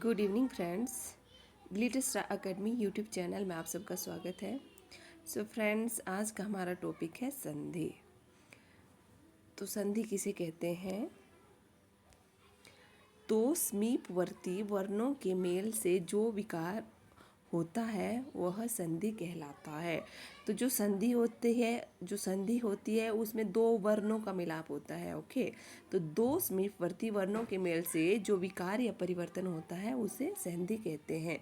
Good evening friends, glitter star academy YouTube channel में आप सबका स्वागत है। सो फ्रेंड्स, आज का हमारा टॉपिक है संधि। तो संधि किसे कहते हैं? दो समीपवर्ती वर्णों के मेल से जो विकार होता है वह संधि कहलाता है। तो जो संधि होती है उसमें दो वर्णों का मिलाप होता है। ओके, तो दो समीपवर्ती वर्णों के मेल से जो विकार या परिवर्तन होता है उसे संधि कहते हैं।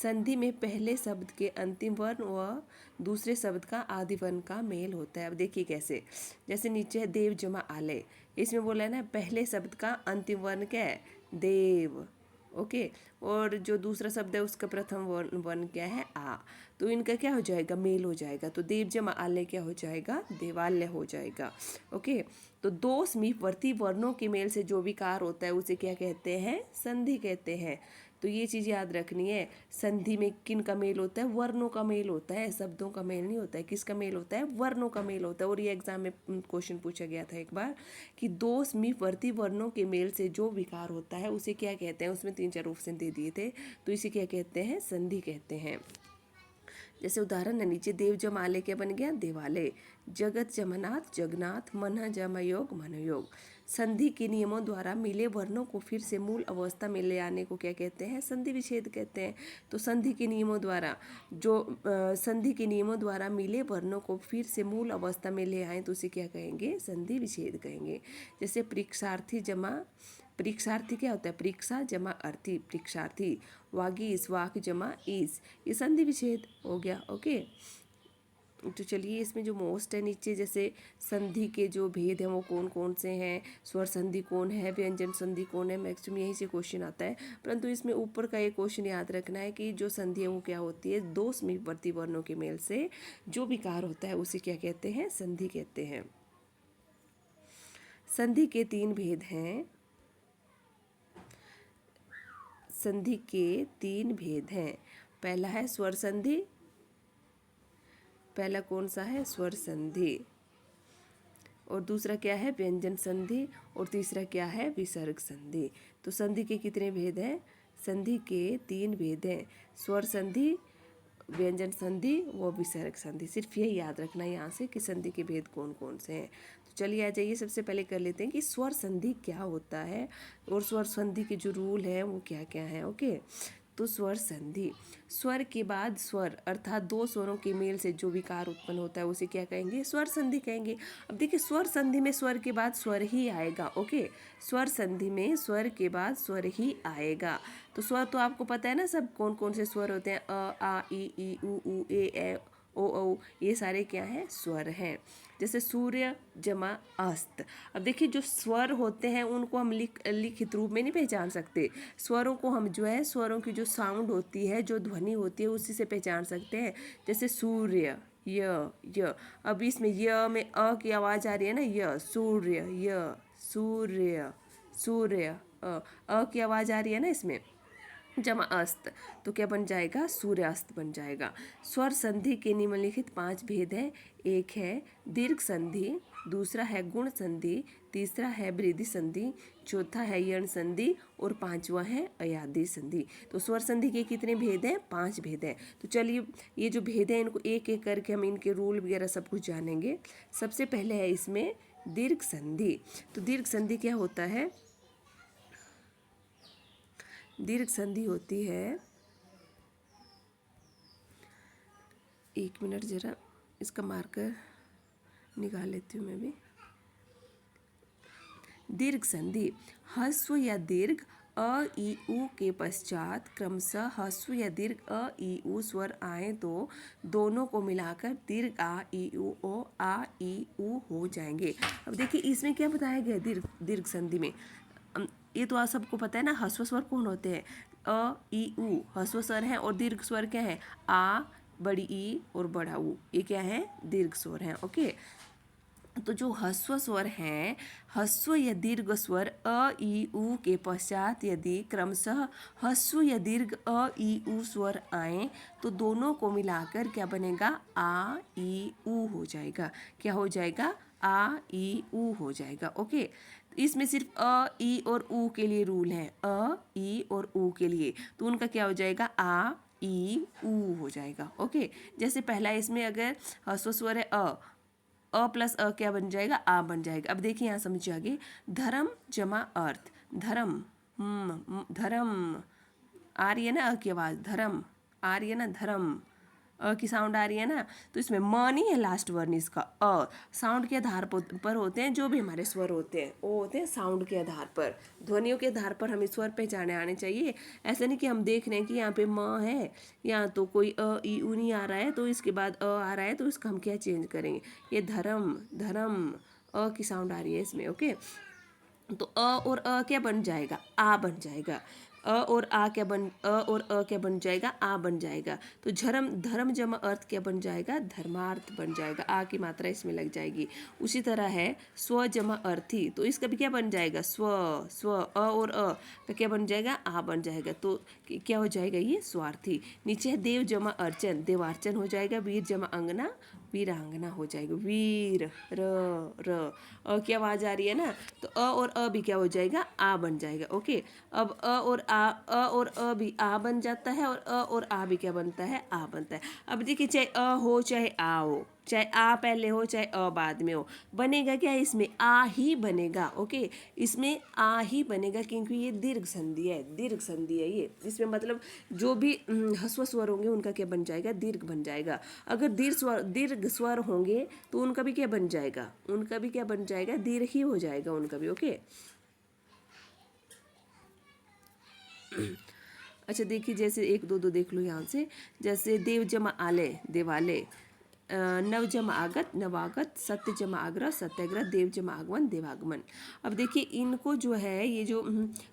संधि में पहले शब्द के अंतिम वर्ण व दूसरे शब्द का आदि वर्ण का मेल होता है। अब देखिए कैसे, जैसे नीचे है देव जमा आलय, इसमें बोला है ना पहले शब्द का अंतिम वर्ण क्या है? देव। ओके, और जो दूसरा शब्द है उसका प्रथम वर्ण क्या है? आ। तो इनका क्या हो जाएगा? मेल हो जाएगा। तो देव जमा आलय क्या हो जाएगा? देवालय हो जाएगा। ओके, तो दो समीपवर्ती वर्णों के मेल से जो विकार होता है उसे क्या कहते हैं? संधि कहते हैं। तो ये चीज़ याद रखनी है। संधि में किन का मेल होता है? वर्णों का मेल होता है, शब्दों का मेल नहीं होता है। किसका मेल होता है? वर्णों का मेल होता है। और ये एग्जाम में क्वेश्चन पूछा गया था एक बार कि दो समीपवर्ती वर्णों के मेल से जो विकार होता है उसे क्या कहते हैं? उसमें 3-4 ऑप्शन दे दिए थे, तो इसे क्या कहते हैं? संधि कहते हैं। जैसे उदाहरण है नीचे, देव जम आलय क्या बन गया? देवालय। जगत जमनाथ जगन्नाथ, मन जमयोग मनयोग। संधि के नियमों द्वारा मिले वर्णों को फिर से मूल अवस्था में ले आने को क्या कहते हैं? संधि विच्छेद कहते हैं। तो संधि के नियमों द्वारा मिले वर्णों को फिर से मूल अवस्था में ले आए तो उसे क्या कहेंगे? संधि विच्छेद कहेंगे। जैसे परीक्षार्थी क्या होता है? परीक्षा जमा अर्थी, परीक्षार्थी। वागीस, वाक जमा ईस, ये संधि विच्छेद हो गया। ओके, तो चलिए इसमें जो मोस्ट है नीचे, जैसे संधि के जो भेद हैं वो कौन कौन से हैं, स्वर संधि कौन है, व्यंजन संधि कौन है, मैक्सिमम यहीं से क्वेश्चन आता है। परंतु इसमें ऊपर का एक क्वेश्चन याद रखना है कि जो संधि है वो क्या होती है? दो समीपवर्ती वर्णों के मेल से जो विकार होता है उसे क्या कहते हैं? संधि कहते हैं। संधि के 3 भेद हैं। संधि के 3 भेद हैं। पहला है स्वर संधि। पहला कौन सा है? स्वर संधि। और दूसरा क्या है? व्यंजन संधि। और तीसरा क्या है? विसर्ग संधि। तो संधि के कितने भेद हैं? संधि के 3 भेद हैं। स्वर संधि, व्यंजन संधि व विसर्ग संधि। सिर्फ यही याद रखना है यहाँ से कि संधि के भेद कौन कौन से हैं। तो चलिए आ जाइए, सबसे पहले कर लेते हैं कि स्वर संधि क्या होता है और स्वर संधि के जो रूल हैं वो क्या क्या हैं। ओके, तो स्वर संधि, स्वर के बाद स्वर अर्थात दो स्वरों के मेल से जो विकार उत्पन्न होता है उसे क्या कहेंगे? स्वर संधि कहेंगे। अब देखिए, स्वर संधि में स्वर के बाद स्वर ही आएगा। ओके, स्वर संधि में स्वर के बाद स्वर ही आएगा। तो स्वर तो आपको पता है ना सब कौन कौन से स्वर होते हैं? अ, आ, ई, उ, ए, ओ, औ, ये सारे क्या हैं? स्वर हैं। जैसे सूर्य जमा अस्त। अब देखिए, जो स्वर होते हैं उनको हम लिखित रूप में नहीं पहचान सकते। स्वरों को हम जो है, स्वरों की जो साउंड होती है, जो ध्वनि होती है, उसी से पहचान सकते हैं। जैसे सूर्य, य। अब इसमें य में अ की आवाज़ आ रही है ना, य, सूर्य, य, सूर्य, सूर्य, अ की आवाज़ आ रही है ना इसमें, जमा अस्त, तो क्या बन जाएगा? सूर्यास्त बन जाएगा। स्वर संधि के निम्नलिखित 5 भेद हैं। एक है दीर्घ संधि, दूसरा है गुण संधि, तीसरा है वृद्धि संधि, चौथा है यण संधि और पांचवा है अयादी संधि। तो स्वर संधि के कितने भेद हैं? 5 भेद हैं। तो चलिए ये जो भेद हैं इनको एक एक करके हम इनके रूल वगैरह सब कुछ जानेंगे। सबसे पहले है इसमें दीर्घ संधि। तो दीर्घ संधि क्या होता है? दीर्घ संधि होती है, एक मिनट जरा इसका मार्कर निकाल लेती हूँ मैं भी। दीर्घ संधि, ह्रस्व या दीर्घ अ ई उ के पश्चात क्रमशः ह्रस्व या दीर्घ अ ई उ स्वर आए तो दोनों को मिलाकर दीर्घ आ ई उ ओ आ ई उ हो जाएंगे। अब देखिए इसमें क्या बताया गया दीर्घ संधि में। ये तो आप सबको पता है ना, ह्रस्व स्वर कौन होते हैं? अ ई उ ह्रस्व स्वर हैं और दीर्घ स्वर क्या है? आ, बड़ी ई और बड़ा ऊ, ये क्या है? दीर्घ स्वर हैं। ओके, तो जो ह्रस्व स्वर हैं, ह्रस्व या दीर्घ स्वर अ ई उ के पश्चात यदि क्रमशः ह्रस्व या दीर्घ अ ई उ स्वर आए तो दोनों को मिलाकर क्या बनेगा? आ ई उ हो जाएगा। क्या हो जाएगा? आ ई उ हो जाएगा। ओके, इसमें सिर्फ अ, ई और ऊ के लिए रूल है, अ, ई और ऊ के लिए, तो उनका क्या हो जाएगा, आ, ई, ऊ हो जाएगा। ओके, जैसे पहला इसमें अगर ह्रस्व स्वर है अ प्लस अ क्या बन जाएगा, आ बन जाएगा। अब देखिए यहाँ समझिए आगे, धर्म जमा अर्थ, धर्म, धर्म, आ रही है ना अ की आवाज़, धर्म आ रही है ना, धर्म, अ की साउंड आ रही है ना, तो इसमें म नहीं है लास्ट वर्ण इसका, अ साउंड के आधार पर होते हैं जो भी हमारे स्वर होते हैं, वो होते हैं साउंड के आधार पर, ध्वनियों के आधार पर हमें स्वर पहचाने आने चाहिए। ऐसा नहीं कि हम देख रहे हैं कि यहाँ पे म है, यहाँ तो कोई अ ई उ नहीं आ रहा है तो इसके बाद अ आ रहा है, तो इसका हम क्या चेंज करेंगे, ये धर्म, धर्म, अ की साउंड आ रही है इसमें। ओके, तो अ और अ क्या बन जाएगा, आ बन जाएगा, अ और आ क्या बन, अ और अ क्या बन जाएगा, आ बन जाएगा। तो धर्म, धर्म जमा अर्थ क्या बन जाएगा, धर्मार्थ बन जाएगा, आ की मात्रा इसमें लग जाएगी। उसी तरह है स्व जमा अर्थी, तो इसका भी क्या बन जाएगा, स्व, स्व, अ और अ का क्या बन जाएगा, आ बन जाएगा, तो क्या हो जाएगा, ये स्वार्थी। नीचे है देव जमा अर्चन, देवार्चन हो जाएगा। वीर जमा अंगना, वीरांगना हो जाएगा, वीर, र, अ की आवाज़ आ रही है ना, तो अ और अ भी क्या हो जाएगा, आ बन जाएगा। ओके, अब अ और अ भी आ बन जाता है, और अ और आ भी क्या बनता है, आ बनता है। अब देखिए, चाहे अ हो चाहे आ हो, चाहे आ पहले हो चाहे अ बाद में हो, बनेगा क्या इसमें, आ ही बनेगा। ओके, इसमें आ ही बनेगा क्योंकि ये दीर्घ संधि है, दीर्घ संधि है ये, इसमें मतलब जो भी ह्रस्व स्वर होंगे उनका क्या बन जाएगा, दीर्घ बन जाएगा। अगर दीर्घ स्वर होंगे तो उनका भी क्या बन जाएगा, उनका भी क्या बन जाएगा, दीर्घ ही हो जाएगा उनका भी। ओके, अच्छा देखिए, जैसे एक दो दो देख लो यहाँ से, जैसे देव जमा आलय, देवालय, नव जमा आगत, नवागत, सत्य जमा आग्रह, सत्याग्रह, देव जमा आगमन, देवागमन। अब देखिए इनको जो है, ये जो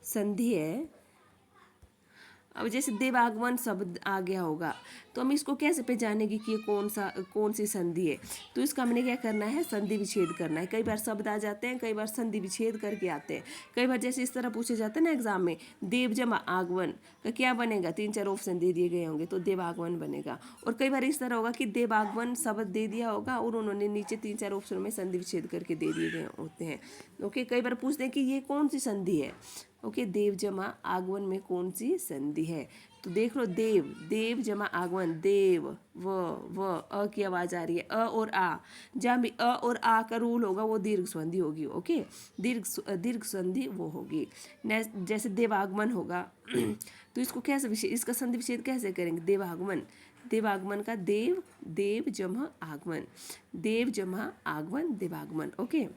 संधि है, अब जैसे देवागमन शब्द आ गया होगा तो हम इसको कैसे पहचानेंगे कि ये कौन सी संधि है, तो इसका हमने क्या करना है, संधि विच्छेद करना है। कई बार शब्द आ जाते हैं, कई बार संधि विच्छेद करके आते हैं। कई बार जैसे इस तरह पूछे जाते हैं ना एग्जाम में, देव जमा आगमन का क्या बनेगा, 3-4 ऑप्शन दे दिए गए होंगे तो देवागमन बनेगा। और कई बार इस तरह होगा कि देवागमन शब्द दे दिया होगा और उन्होंने नीचे 3-4 ऑप्शन में संधि विच्छेद करके दे दिए गए होते हैं। ओके, कई बार पूछते हैं कि ये कौन सी संधि है। ओके, देव जमा आगमन में कौन सी संधि है, तो देख लो, देव, देव जमा आगमन, देव, व, अ की आवाज़ आ रही है, अ और आ, जहाँ भी अ और आ का रूल होगा वो दीर्घ संधि होगी। ओके, दीर्घ संधि वो होगी। नेक्स्ट, जैसे देवागमन होगा तो इसको कैसे इसका संधि विच्छेद कैसे करेंगे, देवागमन, देवागमन का देव, देव जमा आगमन, देव जमा आगमन, देवागमन। ओके,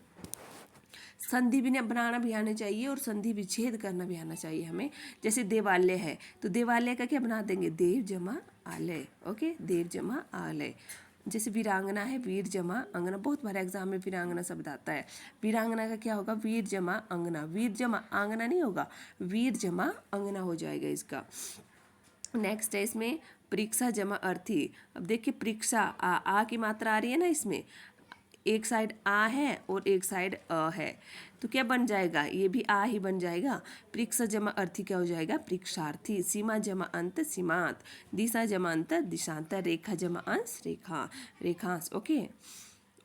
संधि भी बनाना भी आना चाहिए और संधि विच्छेद करना भी आना चाहिए हमें। जैसे देवालय है तो देवालय का क्या बना देंगे, देव जमा आलय। ओके, देव जमा आलय। जैसे वीरांगना है, वीर जमा अंगना, बहुत बार एग्जाम में वीरांगना शब्द आता है। वीरांगना का क्या होगा, वीर जमा अंगना, वीर जमा आंगना नहीं होगा, वीर जमा अंगना हो जाएगा इसका। नेक्स्ट है इसमें परीक्षा जमा अर्थी। अब देखिए परीक्षा, आ की मात्रा आ रही है ना इसमें, एक साइड आ है और एक साइड अ है, तो क्या बन जाएगा, ये भी आ ही बन जाएगा। परीक्षा जमा अर्थी क्या हो जाएगा, परीक्षार्थी। सीमा जमा अंत, सीमांत। दिशा जमा अंत, दिशांतर। रेखा जमा अंश, रेखा, रेखांश। ओके,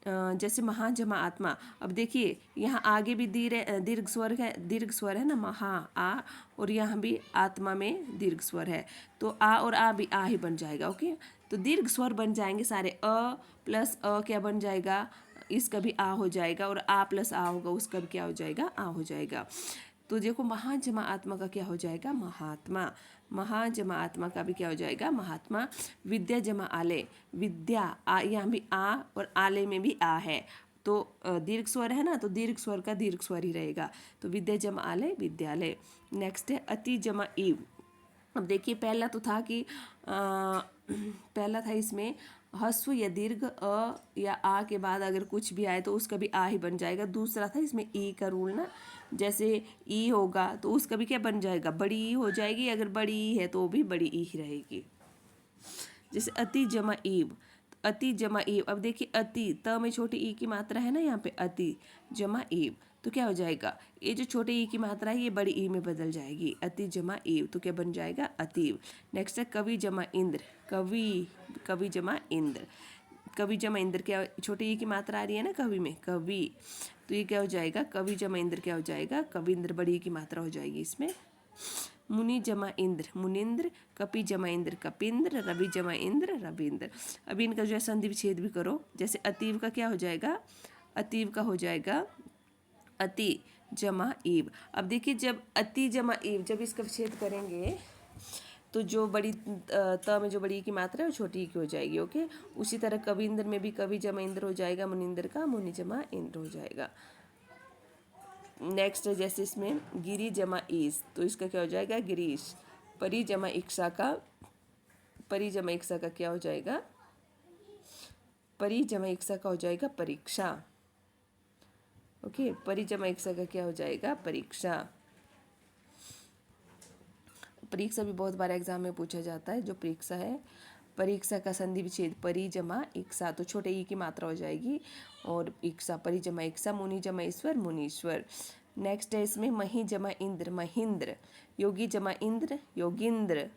जैसे महा जमा आत्मा। अब देखिए यहाँ आगे भी दीर्घ स्वर है, दीर्घ स्वर है ना, महा, आ, और यहाँ भी आत्मा में दीर्घ स्वर है, तो आ और आ भी आ ही बन जाएगा। ओके, तो दीर्घ स्वर बन जाएंगे सारे, अ प्लस अ क्या बन जाएगा, इसका भी आ हो जाएगा, और आ प्लस आ होगा उसका भी क्या हो जाएगा, आ हो जाएगा। तो देखो महा जमा आत्मा का क्या हो जाएगा, महात्मा, महा जमा आत्मा का भी क्या हो जाएगा, महात्मा। विद्या जमा आलय, विद्या, यहाँ भी आ और आलय में भी आ है, तो दीर्घ स्वर है ना, तो दीर्घ स्वर का दीर्घ स्वर ही रहेगा, तो विद्या जमा आलय, विद्यालय। नेक्स्ट है अति जमा इव। अब देखिए पहला तो था कि पहला था इसमें ह्रस्व या दीर्घ अ या आ के बाद अगर कुछ भी आए तो उसका भी आ ही बन जाएगा। दूसरा था इसमें ई का रूल ना, जैसे ई होगा तो उसका भी क्या बन जाएगा, बड़ी ई हो जाएगी, अगर बड़ी ई है तो भी बड़ी ई ही रहेगी। जैसे अति जमा ईव, अति जमा ईव। अब देखिए अति, त में छोटी ई की मात्रा है ना यहाँ पे, अति जमा ईव, तो क्या हो जाएगा, ये जो छोटे ई की मात्रा है ये बड़ी ई में बदल जाएगी, अति जमा ईव, तो क्या बन जाएगा, अतीव। नेक्स्ट है कवि जमा इंद्र, कवि, कवि जमा इंद्र। कवि जमा इंद्र क्या, छोटे ई की मात्रा आ रही है ना कवि में, कवि, तो ये क्या हो जाएगा, कवि जमा इंद्र क्या हो जाएगा, कविंद्र, बड़ी ई की मात्रा हो जाएगी इसमें। मुनि जमा इंद्र मुनिंद्र, कपि जमा इंद्र कपिंद्र, रवि जमा इंद्र रविंद्र। अब इनका जो है संधि विच्छेद भी करो। जैसे अतीव का क्या हो जाएगा, अतीव का हो जाएगा अति जमा ईव। अब देखिए जब अति जमा ईव, जब इसका विच्छेद करेंगे तो जो बड़ी त में जो बड़ी ई की मात्रा है वो छोटी ई की हो जाएगी। ओके, उसी तरह कविंद्र में भी कवि जमा इंद्र हो जाएगा, मुनिंद्र का मुनि जमा इंद्र हो जाएगा। नेक्स्ट है जैसे इसमें गिरी जमा ईस, तो इसका क्या हो जाएगा, गिरीश। परी जमा इक्सा का, परी जमा इक्सा का क्या हो जाएगा, परी जमा इक्सा का हो जाएगा परीक्षा। ओके, परी जमा इक्सा का क्या हो जाएगा, परीक्षा। परीक्षा भी बहुत बार एग्जाम में पूछा जाता है। जो परीक्षा है, परीक्षा का संधि विच्छेद परी जमा इक्सा, तो छोटे ई की मात्रा हो जाएगी और इक्सा, परी जमा इक्सा, मुनि जमा ईश्वर मुनीश्वर। नेक्स्ट है इसमें मही जमा इंद्र महेंद्र, योगी जमा इंद्र योगिंद्र।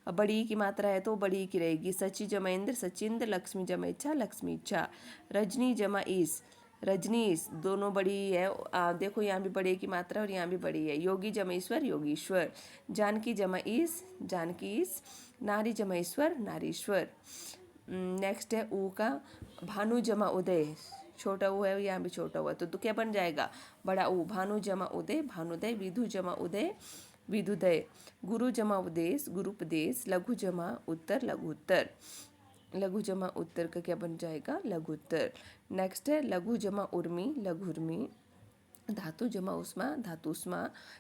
अब बड़ी ई की मात्रा है तो बड़ी ई की रहेगी। सची जमा इंद्र सचिंद्र, लक्ष्मी जमा इच्छा लक्ष्मी इच्छा। रजनी जमा ईस रजनीश, दोनों बड़ी है। देखो यहाँ भी बड़े की मात्रा और यहाँ भी बड़ी है। योगी जमा ईश्वर योगीश्वर। जानकी जमा ईस जानकीस, नारी जमा ईश्वर नारीश्वर। नेक्स्ट है ऊ का भानु जमा उदय, छोटा ऊ है यहाँ भी छोटा हुआ, तो क्या बन जाएगा, बड़ा ऊ। भानु जमा उदय भानुदय, विधु जमा उदय विधुदय। गुरु जमा उपदेश गुरुपदेश, लघु जमा उत्तर लघुत्तर, लघु जमा उत्तर का क्या बन जाएगा, लघुत्तर। नेक्स्ट है लघु जमा उर्मी लघुर्मी, धातु जमा उष्मा धातुष्मा,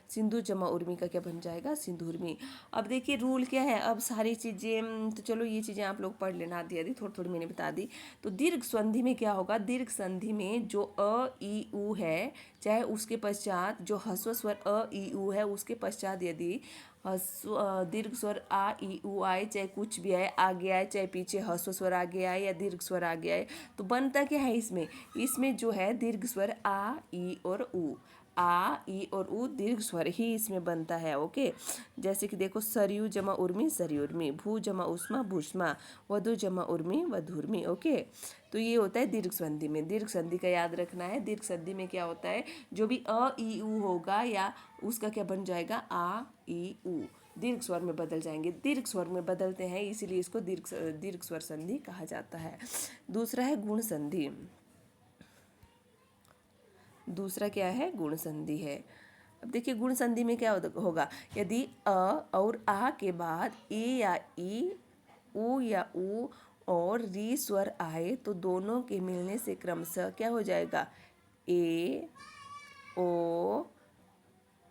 सिंधु जमा उर्मी का क्या बन जाएगा, सिंधुर्मी। अब देखिए रूल क्या है, अब सारी चीज़ें तो चलो ये चीज़ें आप लोग पढ़ लेना, आधी आधी थोड़ी थोड़ी मैंने बता दी। तो दीर्घ संधि में क्या होगा, दीर्घ संधि में जो अ ई उ है, चाहे उसके पश्चात जो ह्रस्व स्वर अ ई उ है उसके पश्चात यदि दीर्घ स्वर आ ई उ आए, चाहे कुछ भी आए, आगे आए चाहे पीछे ह्रस्व स्वर आगे आए या दीर्घ स्वर आगे आए, तो बनता क्या है इसमें, इसमें जो है दीर्घ स्वर आ ई और उ, आ ई और उ दीर्घ स्वर ही इसमें बनता है। ओके, जैसे कि देखो सरयू जमा उर्मी सरयुर्मी, भू जमा उष्मा भूष्मा, वधु जमा उर्मी वधुर्मी। ओके, तो ये होता है दीर्घ संधि में। दीर्घ संधि का याद रखना है। दीर्घ संधि में क्या होता है, जो भी अ ई उ होगा या उसका क्या बन जाएगा, आ ई उ, दीर्घ स्वर में बदल जाएंगे। दीर्घ स्वर में बदलते हैं इसीलिए इसको दीर्घ स्वर संधि कहा जाता है। दूसरा है गुण संधि। दूसरा क्या है, गुण संधि है। अब देखिए गुण संधि में क्या होगा, यदि अ और आ के बाद ए या ई, उ या उ और री स्वर आए तो दोनों के मिलने से क्रमशः क्या हो जाएगा, ए ओ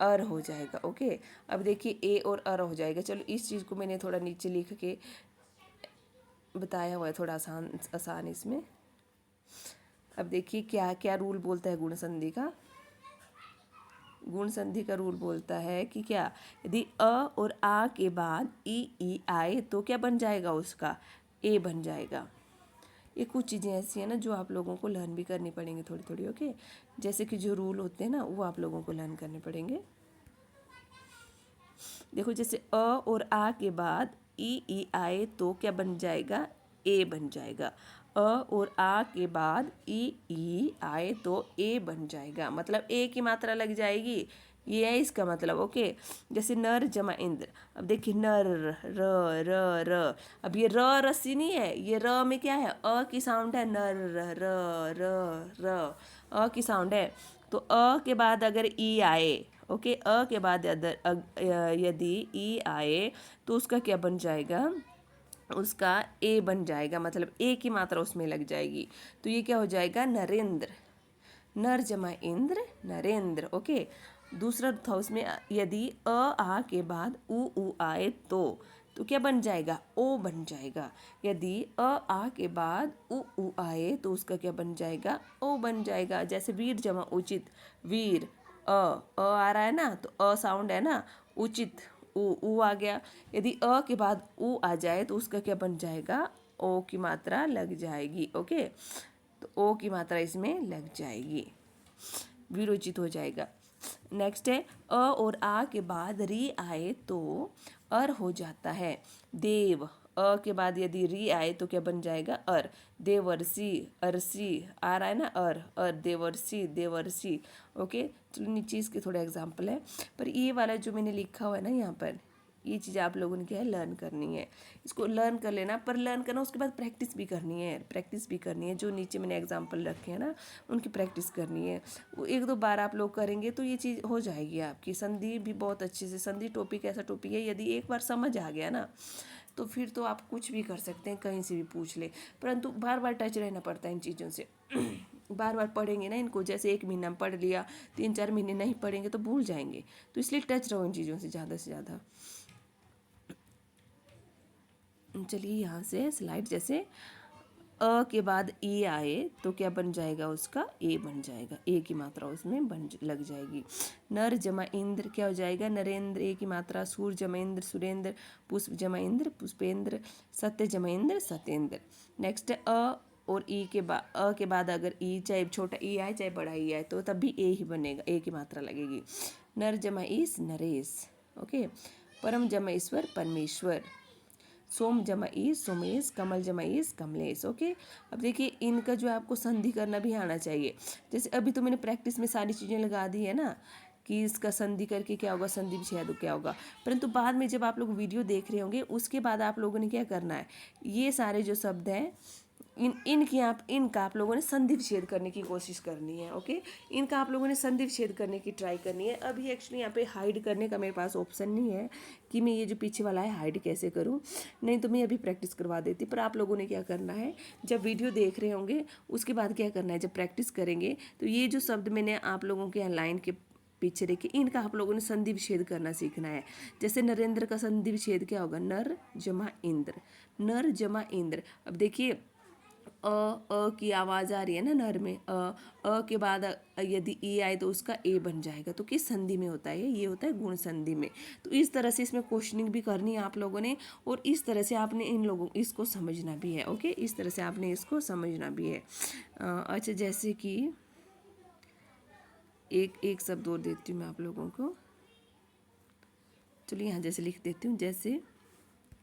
अर हो जाएगा। ओके, अब देखिए ए और अर हो जाएगा। चलो इस चीज़ को मैंने थोड़ा नीचे लिख के बताया हुआ है, थोड़ा आसान इसमें। अब देखिए क्या क्या रूल बोलता है गुण संधि का। गुण संधि का रूल बोलता है कि क्या, यदि अ और आ के बाद ई आए तो क्या बन जाएगा, उसका ए बन जाएगा। ये कुछ चीज़ें ऐसी हैं ना जो आप लोगों को लर्न भी करनी पड़ेंगी थोड़ी थोड़ी। ओके, जैसे कि जो रूल होते हैं ना वो आप लोगों को लर्न करने पड़ेंगे। देखो जैसे अ और आ के बाद ई आए तो क्या बन जाएगा, ए बन जाएगा। अ और आ के बाद ई आए तो ए बन जाएगा, मतलब ए की मात्रा लग जाएगी, ये है इसका मतलब। ओके, जैसे नर जमा इंद्र। अब देखिए नर र र र, अब ये र रस्सी नहीं है, ये र में क्या है, अ की साउंड है, नर र र र, अ की साउंड है। तो अ के बाद अगर ई आए, ओके, अ के बाद यदि ई आए तो उसका क्या बन जाएगा, उसका ए बन जाएगा, मतलब ए की मात्रा उसमें लग जाएगी। तो ये क्या हो जाएगा, नरेंद्र। नर जमा इंद्र नरेंद्र। ओके, दूसरा था उसमें यदि अ आ के बाद उ आए तो क्या बन जाएगा, ओ बन जाएगा। यदि अ आ के बाद उ आए तो उसका क्या बन जाएगा, ओ बन जाएगा। जैसे वीर जमा उचित, वीर अ आ रहा है ना, तो अ साउंड है ना, उचित उ आ गया। यदि अ के बाद उ आ जाए तो उसका क्या बन जाएगा, ओ की मात्रा लग जाएगी। ओके, तो ओ की मात्रा इसमें लग जाएगी, विरोचित हो जाएगा। नेक्स्ट है अ और आ के बाद री आए तो अर हो जाता है। देव के बाद यदि री आए तो क्या बन जाएगा अर। देवर्षि, अरसी आ रहा है ना, अर देवर्षि, देवर्षि। ओके, चलो नीचे इसके थोड़े एग्जाम्पल है, पर ये वाला जो मैंने लिखा हुआ है ना यहाँ पर, ये चीज़ आप लोगों ने क्या है लर्न करनी है। इसको लर्न कर लेना, पर लर्न करना उसके बाद प्रैक्टिस भी करनी है, प्रैक्टिस भी करनी है। जो नीचे मैंने एग्जांपल रखे हैं ना, उनकी प्रैक्टिस करनी है। वो एक दो बार आप लोग करेंगे तो ये चीज़ हो जाएगी आपकी। संधि भी बहुत अच्छे से, संधि टॉपिक ऐसा टॉपिक है, यदि एक बार समझ आ गया ना तो फिर तो आप कुछ भी कर सकते हैं, कहीं से भी पूछ ले। परंतु बार बार टच रहना पड़ता है इन चीज़ों से। बार बार पढ़ेंगे ना इनको, जैसे 1 महीना में पढ़ लिया, 3-4 महीने नहीं पढ़ेंगे तो भूल जाएंगे। तो इसलिए टच रहो इन चीज़ों से ज़्यादा। चलिए यहाँ से स्लाइड, जैसे अ के बाद ई आए तो क्या बन जाएगा, उसका ए बन जाएगा, ए की मात्रा उसमें लग जाएगी। नर जमा इंद्र क्या हो जाएगा, नरेंद्र, ए की मात्रा। सूर जमा इंद्र, सुरेंद्र। पुष्प जमा इंद्र, पुष्पेंद्र। सत्य जमा इंद्र, सत्येंद्र। नेक्स्ट अ और ई के बाद, अ के बाद अगर ई चाहे छोटा ई आए चाहे बड़ा ई आए तो तब भी ए ही बनेगा, ए की मात्रा लगेगी। नर जमा ईस, नरेश। ओके, परम जमा ईश्वर, परमेश्वर। सोम जमा ईस, सोमेश। कमल जमा ईस, कमलेश। ओके, अब देखिए इनका जो है आपको संधि करना भी आना चाहिए। जैसे अभी तो मैंने प्रैक्टिस में सारी चीज़ें लगा दी है ना, कि इसका संधि करके क्या होगा, संधि विच्छेद क्या होगा। परंतु बाद में जब आप लोग वीडियो देख रहे होंगे उसके बाद आप लोगों ने क्या करना है, ये सारे जो शब्द हैं इनका आप लोगों ने संधि विच्छेद करने की कोशिश करनी है। ओके, इनका आप लोगों ने संधि विच्छेद करने की ट्राई करनी है। अभी एक्चुअली यहाँ पे हाइड करने का मेरे पास ऑप्शन नहीं है कि मैं ये जो पीछे वाला है हाइड कैसे करूँ, नहीं तो मैं अभी प्रैक्टिस करवा देती। पर आप लोगों ने क्या करना है, जब वीडियो देख रहे होंगे उसके बाद क्या करना है, जब प्रैक्टिस करेंगे तो ये जो शब्द मैंने आप लोगों के लाइन के पीछे देखिए, इनका आप लोगों ने संधि विच्छेद करना सीखना है। जैसे नरेंद्र का संधि विच्छेद क्या होगा, नर जमा इंद्र, नर जमा इंद्र। अब देखिए अ की आवाज़ आ रही है ना नर में, अ के बाद यदि ई आए तो उसका ए बन जाएगा। तो किस संधि में होता है, ये होता है गुण संधि में। तो इस तरह से इसमें क्वेश्चनिंग भी करनी है आप लोगों ने, और इस तरह से आपने इन लोगों इसको समझना भी है। ओके, इस तरह से आपने इसको समझना भी है। अच्छा, जैसे कि एक शब्द और देती हूँ मैं आप लोगों को। चलिए यहाँ जैसे लिख देती हूँ, जैसे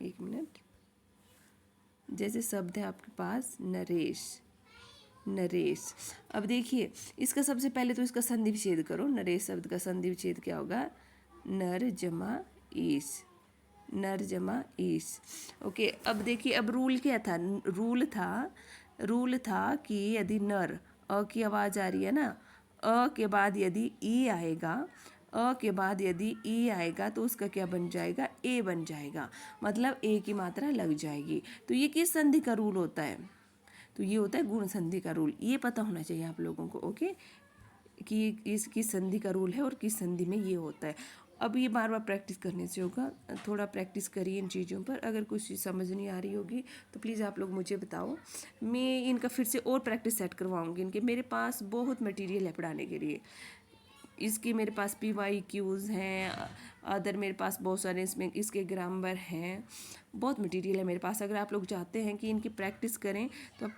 1 मिनट, जैसे शब्द है आपके पास नरेश, नरेश। अब देखिए इसका सबसे पहले तो इसका संधि विच्छेद करो। नरेश शब्द का संधि विच्छेद क्या होगा, नर जमा ईश, नर जमा ईश। ओके, अब देखिए अब रूल क्या था, रूल था कि यदि नर, अ की आवाज़ आ रही है ना, अ के बाद यदि ई आएगा, अ के बाद यदि ई आएगा तो उसका क्या बन जाएगा, ए बन जाएगा, मतलब ए की मात्रा लग जाएगी। तो ये किस संधि का रूल होता है, तो ये होता है गुण संधि का रूल। ये पता होना चाहिए आप लोगों को। ओके, कि इस किस संधि का रूल है और किस संधि में ये होता है। अब ये बार बार प्रैक्टिस करने से होगा, थोड़ा प्रैक्टिस करिए इन चीज़ों पर। अगर कुछ चीज़ समझ नहीं आ रही होगी तो प्लीज़ आप लोग मुझे बताओ, मैं इनका फिर से और प्रैक्टिस सेट करवाऊँगी। इनके मेरे पास बहुत मटेरियल है पढ़ाने के लिए। इसके मेरे पास PYQs हैं, अदर मेरे पास बहुत सारे इसमें इसके ग्रामर हैं, बहुत मटेरियल है मेरे पास। अगर आप लोग चाहते हैं कि इनकी प्रैक्टिस करें तो आप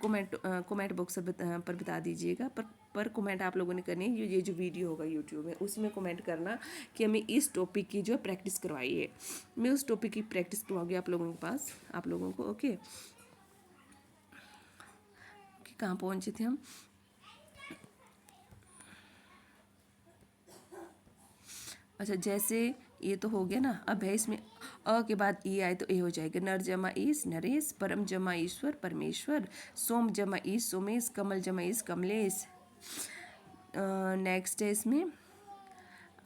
कमेंट बॉक्स पर बता दीजिएगा। पर कमेंट आप लोगों ने करनी है, ये जो वीडियो होगा यूट्यूब में उसमें कमेंट करना कि हमें इस टॉपिक की जो प्रैक्टिस करवाइए। मैं उस टॉपिक की प्रैक्टिस करवाऊँगी आप लोगों के पास, आप लोगों को। ओके, कहाँ पहुँचे थे हम। अच्छा, जैसे ये तो हो गया ना, अब है इसमें अ के बाद ई आए तो ए हो जाएगा। नर जमा ईस, नरेश। परम जमा ईश्वर, परमेश्वर। सोम जमा ईस, सोमेश। कमल जमा ईस, कमलेश। नेक्स्ट है इसमें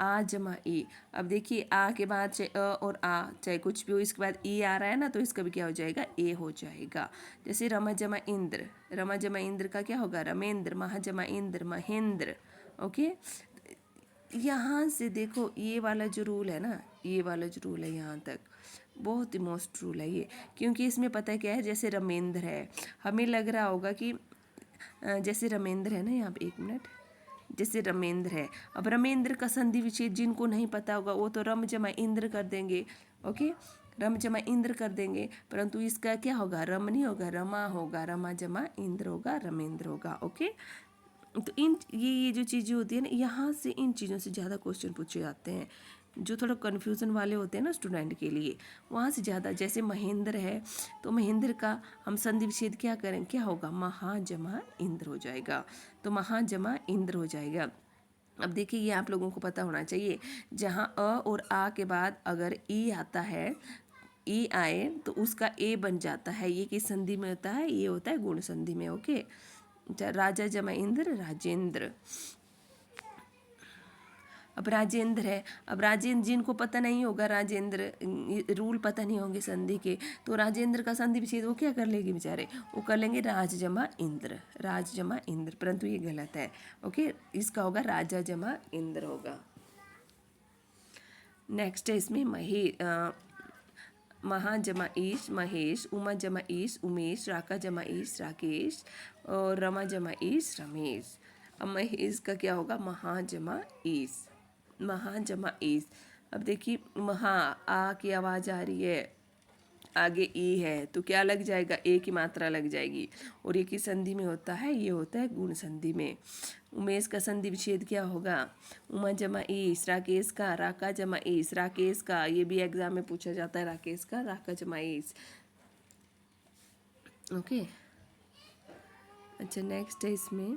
आ जमा ई। अब देखिए आ के बाद चाहे अ और आ चाहे कुछ भी हो, इसके बाद ई आ रहा है ना, तो इसका भी क्या हो जाएगा, ए हो जाएगा। जैसे रमा जमा इंद्र, रमा जमा इंद्र का क्या होगा, रमेंद्र। महा जमा इंद्र, महेंद्र। ओके, यहाँ से देखो ये वाला जो रूल है ना, ये वाला जो रूल है यहाँ तक बहुत ही मोस्ट रूल है ये, क्योंकि इसमें पता है क्या है, जैसे रमेंद्र है, हमें लग रहा होगा कि जैसे रमेंद्र है ना यहाँ पे, 1 मिनट, जैसे रमेंद्र है। अब रमेंद्र का संधि विच्छेद जिनको नहीं पता होगा वो तो रम जमा इंद्र कर देंगे। ओके, रम जमा इंद्र कर देंगे, परंतु इसका क्या होगा, रम नहीं होगा, रमा होगा, रमा जमा इंद्र होगा, रमेंद्र होगा। ओके, तो ये जो चीज़ें होती है ना, यहाँ से इन चीज़ों से ज़्यादा क्वेश्चन पूछे जाते हैं। जो थोड़ा कन्फ्यूज़न वाले होते हैं ना स्टूडेंट के लिए, वहाँ से ज़्यादा, जैसे महेंद्र है तो महेंद्र का हम संधि विच्छेद क्या करें, क्या होगा, महा जमा इंद्र हो जाएगा। तो महा जमा इंद्र हो जाएगा। अब देखिए ये आप लोगों को पता होना चाहिए, जहाँ अ और आ के बाद अगर ई आता है, ई आए तो उसका ए बन जाता है। ये किस संधि में होता है, ये होता है गुण संधि में। ओके, राजा जमा इंद्र राजेंद्र। अब राजेंद्र है, अब राजेंद्र जिनको पता नहीं होगा, राजेंद्र रूल पता नहीं होंगे संधि के, तो राजेंद्र का संधि विच्छेद वो क्या कर लेंगे बेचारे, वो कर लेंगे राज जमा इंद्र, राज जमा इंद्र, परंतु ये गलत है। ओके, इसका होगा राजा जमा इंद्र होगा। नेक्स्ट है इसमें महा जमा ईश महेश, उमा जमा ईश उमेश, राका जमा ईश राकेश और रमा जमा ईश रमेश। अब महेश का क्या होगा, महा जमा ईश, महा जमा ईश। अब देखिए महा, आ की आवाज़ आ रही है, आगे ई है तो क्या लग जाएगा, ए की मात्रा लग जाएगी। और ये किस संधि में होता है, ये होता है गुण संधि में। उमेश का संधि विच्छेद क्या होगा, उमा जमा ईश, राकेश का राका जमा ईश, राकेश का, ये भी एग्जाम में पूछा जाता है, राकेश का राका जमा ईश। ओके, अच्छा नेक्स्ट है इसमें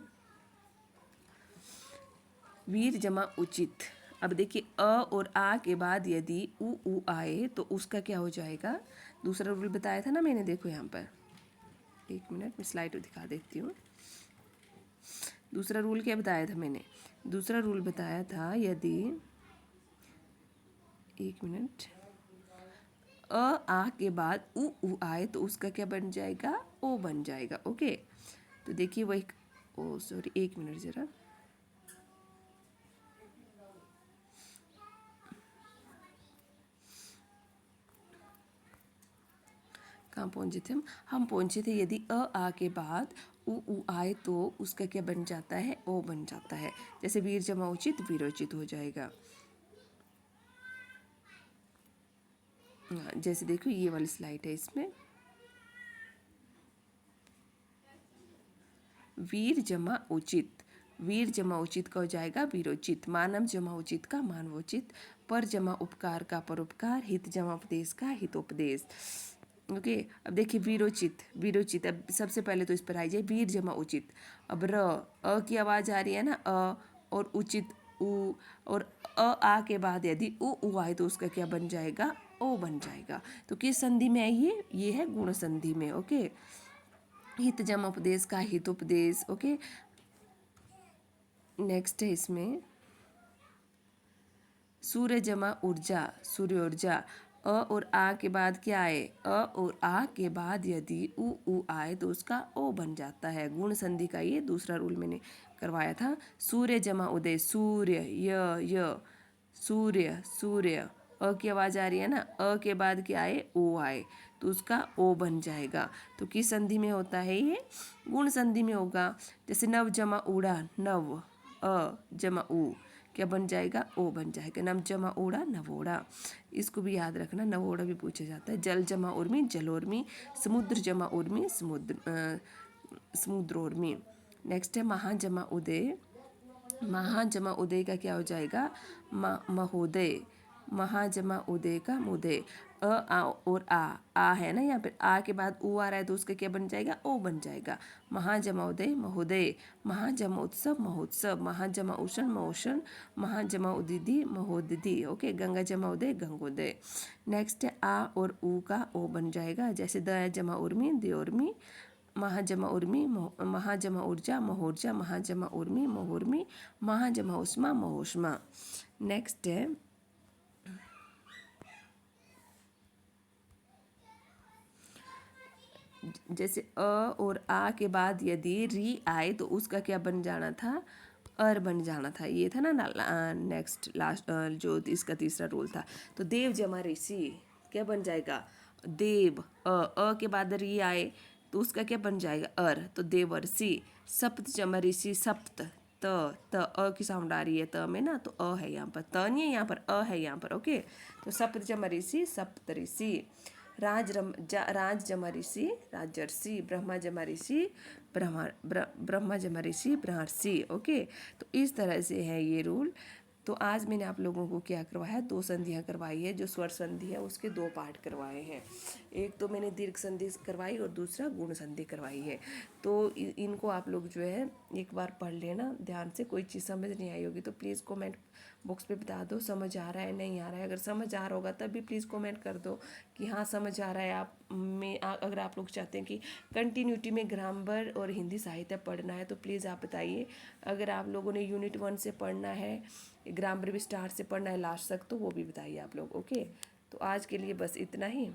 वीर जमा उचित। अब देखिए अ और आ के बाद यदि उ आए तो उसका क्या हो जाएगा, दूसरा रूल बताया था ना मैंने, देखो यहाँ पर, एक मिनट मैं स्लाइड दिखा देती हूँ। दूसरा रूल क्या बताया था मैंने, दूसरा रूल बताया था यदि, एक मिनट, अ आ के बाद उ आए तो उसका क्या बन जाएगा, ओ बन जाएगा। ओके, तो देखिए वही, ओ सॉरी एक मिनट ज़रा, कहाँ पहुँचे थे हम पहुँचे थे यदि अ आ के बाद उ आए तो उसका क्या बन जाता है, ओ बन जाता है। जैसे वीर जमा उचित वीरोचित हो जाएगा। जैसे देखो ये वाली स्लाइड है, इसमें वीर जमा उचित, वीर जमा उचित का हो जाएगा वीरोचित, मानव जमा उचित का मानवोचित, पर जमा उपकार का परोपकार, हित जमा उपदेश का हितोपदेश। ओके, अब देखिए वीरोचित, वीरोचित, अब सबसे पहले तो इस पर आ जाए वीर जमा उचित। अब र, अ की आवाज़ आ रही है ना, अ और उचित उ, और अ आ के बाद यदि उ आए तो उसका क्या बन जाएगा, ओ बन जाएगा। तो किस संधि में है ये है गुण संधि में। ओके, हित जमा उपदेश का हितोपदेश। ओके, नेक्स्ट है इसमें सूर्य जमा ऊर्जा सूर्य ऊर्जा। अ और आ के बाद क्या आए, अ और आ के बाद यदि उ आए तो उसका ओ बन जाता है। गुण संधि का ये दूसरा रूल मैंने करवाया था। सूर्य जमा उदय, सूर्य, य सूर्य, सूर्य, अ की आवाज़ आ रही है ना, अ के बाद क्या आए, ओ आए तो उसका ओ बन जाएगा। तो किस संधि में होता है ये, गुण संधि में होगा। जैसे नव जमा उड़ा, नव, अ जमा उ, क्या बन जाएगा, ओ बन जाएगा। नव जमा ओढ़ा नवोड़ा, इसको भी याद रखना, नवोड़ा भी पूछा जाता है। जल जमा उर्मी जलोर्मी, समुद्र जमा उर्मी समुद्रोर्मी। नेक्स्ट है महा जमा उदय, महा जमा उदय का क्या हो जाएगा, महोदय, महा जमा उदय का मुदय। आ और आ है ना, यहाँ पे आ के बाद उ आ रहा है तो उसका क्या बन जाएगा, ओ बन जाएगा। महाजमा उदय महोदय, महाजमा उत्सव महोत्सव, महाजमा उषण महोषण, महाजमा उदिधि महोदिधि। ओके, गंगा जमा उदय गंगोदय। नेक्स्ट है आ और उ का ओ बन जाएगा। जैसे द जमा उर्मी द्योर्मी, महाजमा उर्मी महाजमा ऊर्जा महोर्जा, महाजमा उर्मी महोर्मी, महाजमा उष्मा महोष्मा। नेक्स्ट है जैसे अ और आ के बाद यदि री आए तो उसका क्या बन जाना था, अर बन जाना था। ये था ना नेक्स्ट लास्ट जो इसका तीसरा रूल था। तो देव जमा ऋषि क्या बन जाएगा, देव, अ के बाद री आए तो उसका क्या बन जाएगा, अर, तो देवर्षि। सप्त जमा ऋषि सप्त, त अ की साउंड आ रही है त में ना, तो अ है यहाँ पर, त नहीं है यहाँ पर, अ है यहाँ पर। ओके, तो सप्त जमा ऋषि सप्त ऋषि। राज जमा ऋषि राजर्षि, ब्रह्मा जमा ऋषि ब्रह्मा जमा ऋषि ब्रह्मर्षि। ओके, तो इस तरह से है ये रूल। तो आज मैंने आप लोगों को क्या करवाया, 2 संधियाँ करवाई है। जो स्वर संधि है उसके 2 पार्ट करवाए हैं। एक तो मैंने दीर्घ संधि करवाई और दूसरा गुण संधि करवाई है। तो इनको आप लोग जो है एक बार पढ़ लेना ध्यान से। कोई चीज़ समझ नहीं आई होगी तो प्लीज़ कमेंट बॉक्स पे बता दो समझ आ रहा है नहीं आ रहा है। अगर समझ आ रहा होगा तब भी प्लीज़ कमेंट कर दो कि हाँ समझ आ रहा है। अगर आप लोग चाहते हैं कि कंटिन्यूटी में ग्रामर और हिंदी साहित्य पढ़ना है तो प्लीज़ आप बताइए। अगर आप लोगों ने यूनिट 1 से पढ़ना है, ग्रामर भी स्टार्ट से पढ़ना है लास्ट तक, तो वो भी बताइए आप लोग। ओके, तो आज के लिए बस इतना ही।